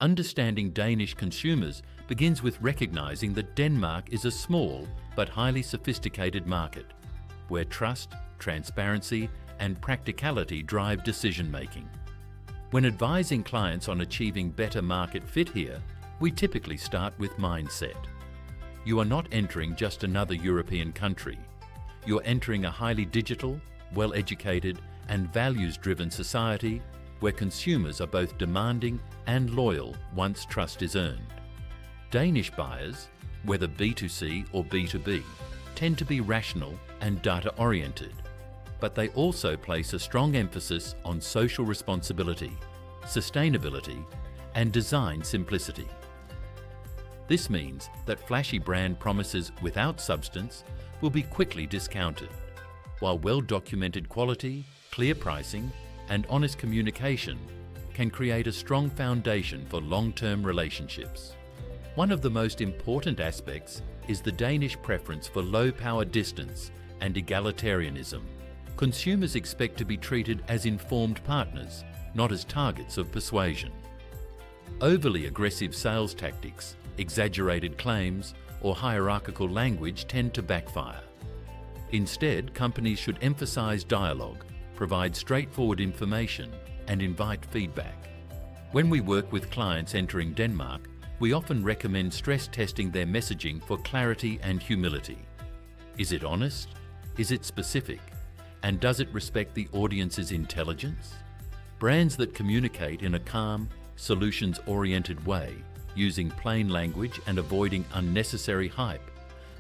Understanding Danish consumers begins with recognizing that Denmark is a small but highly sophisticated market, where trust, transparency, and practicality drive decision-making. When advising clients on achieving better market fit here, we typically start with mindset. You are not entering just another European country. You're entering a highly digital, well-educated, and values-driven society where consumers are both demanding and loyal once trust is earned. Danish buyers, whether B2C or B2B, tend to be rational and data-oriented, but they also place a strong emphasis on social responsibility, sustainability, and design simplicity. This means that flashy brand promises without substance will be quickly discounted, while well-documented quality, clear pricing, and honest communication can create a strong foundation for long-term relationships. One of the most important aspects is the Danish preference for low power distance and egalitarianism. Consumers expect to be treated as informed partners, not as targets of persuasion. Overly aggressive sales tactics, exaggerated claims, or hierarchical language tend to backfire. Instead, companies should emphasize dialogue, provide straightforward information, and invite feedback. When we work with clients entering Denmark, we often recommend stress testing their messaging for clarity and humility. Is it honest? Is it specific? And does it respect the audience's intelligence? Brands that communicate in a calm, solutions-oriented way, using plain language and avoiding unnecessary hype,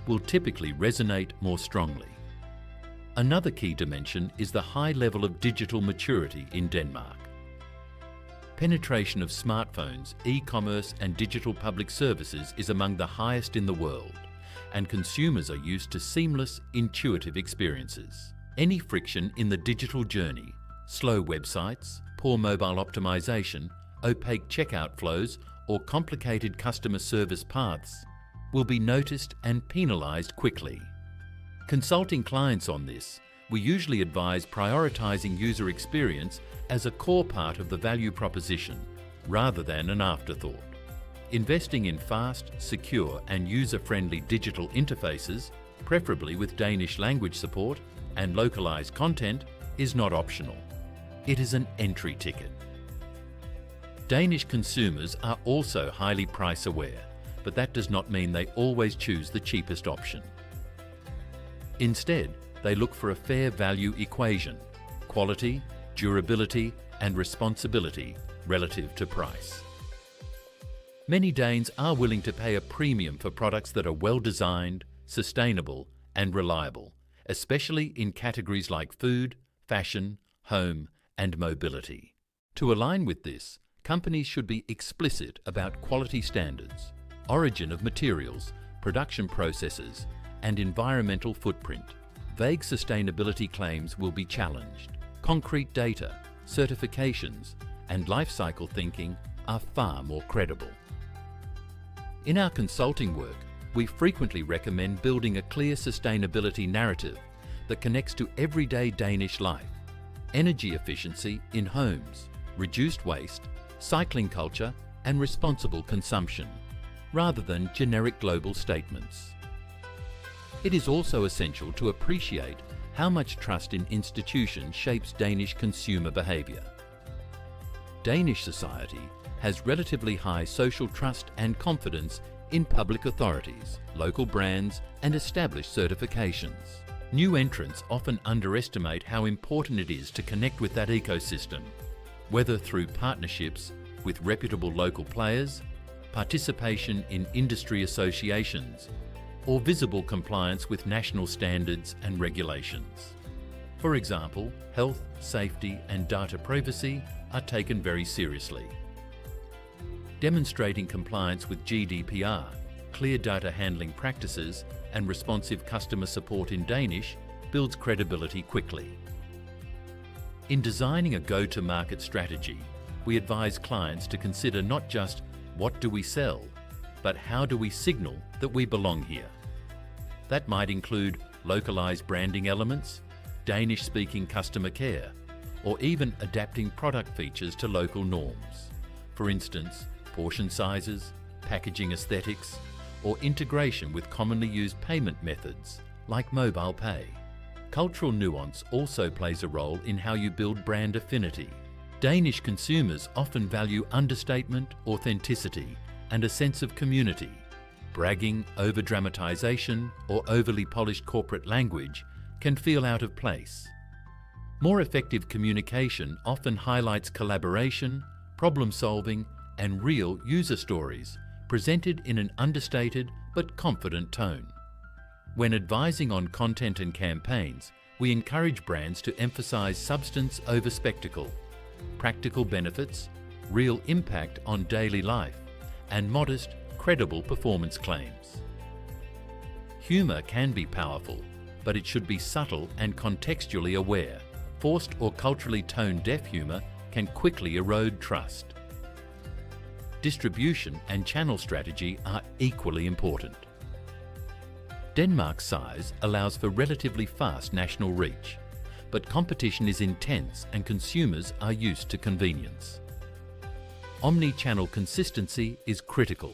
will typically resonate more strongly. Another key dimension is the high level of digital maturity in Denmark. Penetration of smartphones, e-commerce, and digital public services is among the highest in the world, and consumers are used to seamless, intuitive experiences. Any friction in the digital journey, slow websites, poor mobile optimization, opaque checkout flows, or complicated customer service paths will be noticed and penalized quickly. Consulting clients on this, we usually advise prioritizing user experience as a core part of the value proposition, rather than an afterthought. Investing in fast, secure, and user-friendly digital interfaces, preferably with Danish language support and localized content, is not optional. It is an entry ticket. Danish consumers are also highly price aware, but that does not mean they always choose the cheapest option. Instead, they look for a fair value equation: quality, durability, and responsibility relative to price. Many Danes are willing to pay a premium for products that are well designed, sustainable, and reliable, especially in categories like food, fashion, home, and mobility. To align with this, companies should be explicit about quality standards, origin of materials, production processes, and environmental footprint. Vague sustainability claims will be challenged. Concrete data, certifications, and life cycle thinking are far more credible. In our consulting work, we frequently recommend building a clear sustainability narrative that connects to everyday Danish life: energy efficiency in homes, reduced waste, cycling culture, and responsible consumption, rather than generic global statements. It is also essential to appreciate how much trust in institutions shapes Danish consumer behaviour. Danish society has relatively high social trust and confidence in public authorities, local brands, and established certifications. New entrants often underestimate how important it is to connect with that ecosystem, whether through partnerships with reputable local players, participation in industry associations, or visible compliance with national standards and regulations. For example, health, safety, and data privacy are taken very seriously. Demonstrating compliance with GDPR, clear data handling practices, and responsive customer support in Danish builds credibility quickly. In designing a go-to-market strategy, we advise clients to consider not just what do we sell, but how do we signal that we belong here. That might include localized branding elements, Danish-speaking customer care, or even adapting product features to local norms. For instance, portion sizes, packaging aesthetics, or integration with commonly used payment methods like mobile pay. Cultural nuance also plays a role in how you build brand affinity. Danish consumers often value understatement, authenticity, and a sense of community. Bragging, over-dramatization, or overly polished corporate language can feel out of place. More effective communication often highlights collaboration, problem-solving, and real user stories presented in an understated but confident tone. When advising on content and campaigns, we encourage brands to emphasize substance over spectacle, practical benefits, real impact on daily life, and modest, credible performance claims. Humor can be powerful, but it should be subtle and contextually aware. Forced or culturally tone-deaf humor can quickly erode trust. Distribution and channel strategy are equally important. Denmark's size allows for relatively fast national reach, but competition is intense and consumers are used to convenience. Omni-channel consistency is critical.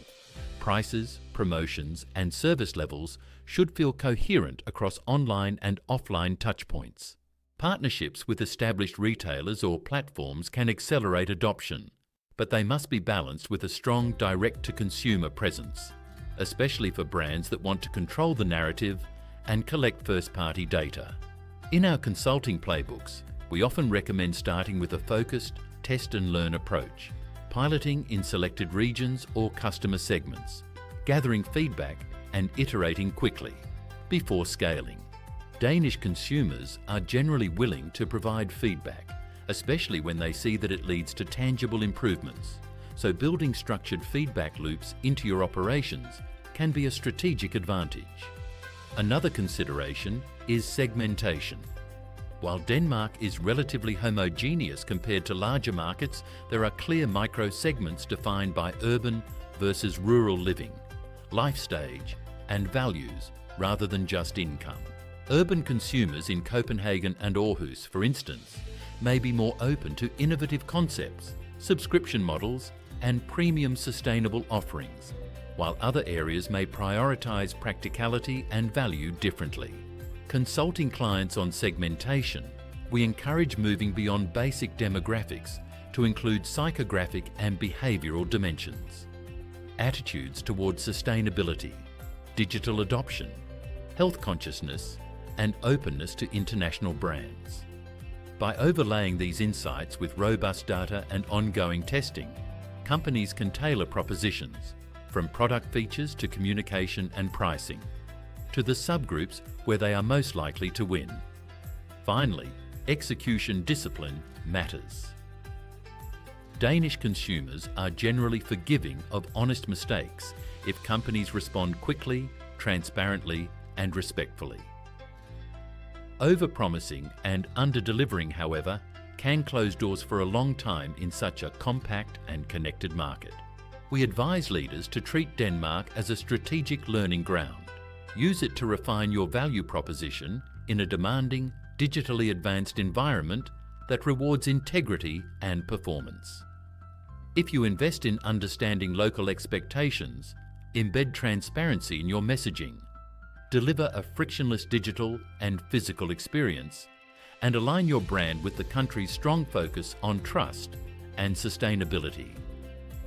Prices, promotions, and service levels should feel coherent across online and offline touchpoints. Partnerships with established retailers or platforms can accelerate adoption, but they must be balanced with a strong direct-to-consumer presence, especially for brands that want to control the narrative and collect first-party data. In our consulting playbooks, we often recommend starting with a focused test-and-learn approach, piloting in selected regions or customer segments, gathering feedback and iterating quickly before scaling. Danish consumers are generally willing to provide feedback, especially when they see that it leads to tangible improvements. So building structured feedback loops into your operations can be a strategic advantage. Another consideration is segmentation. While Denmark is relatively homogeneous compared to larger markets, there are clear micro-segments defined by urban versus rural living, life stage, and values rather than just income. Urban consumers in Copenhagen and Aarhus, for instance, may be more open to innovative concepts, subscription models, and premium sustainable offerings, while other areas may prioritize practicality and value differently. Consulting clients on segmentation, we encourage moving beyond basic demographics to include psychographic and behavioral dimensions. Attitudes towards sustainability, digital adoption, health consciousness, and openness to international brands. By overlaying these insights with robust data and ongoing testing, companies can tailor propositions, from product features to communication and pricing, to the subgroups where they are most likely to win. Finally, execution discipline matters. Danish consumers are generally forgiving of honest mistakes if companies respond quickly, transparently, and respectfully. Over-promising and under-delivering, however, can close doors for a long time in such a compact and connected market. We advise leaders to treat Denmark as a strategic learning ground. Use it to refine your value proposition in a demanding, digitally advanced environment that rewards integrity and performance. If you invest in understanding local expectations, embed transparency in your messaging, deliver a frictionless digital and physical experience, and align your brand with the country's strong focus on trust and sustainability,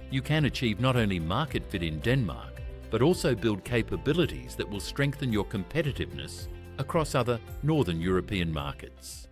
you can achieve not only market fit in Denmark, but also build capabilities that will strengthen your competitiveness across other Northern European markets.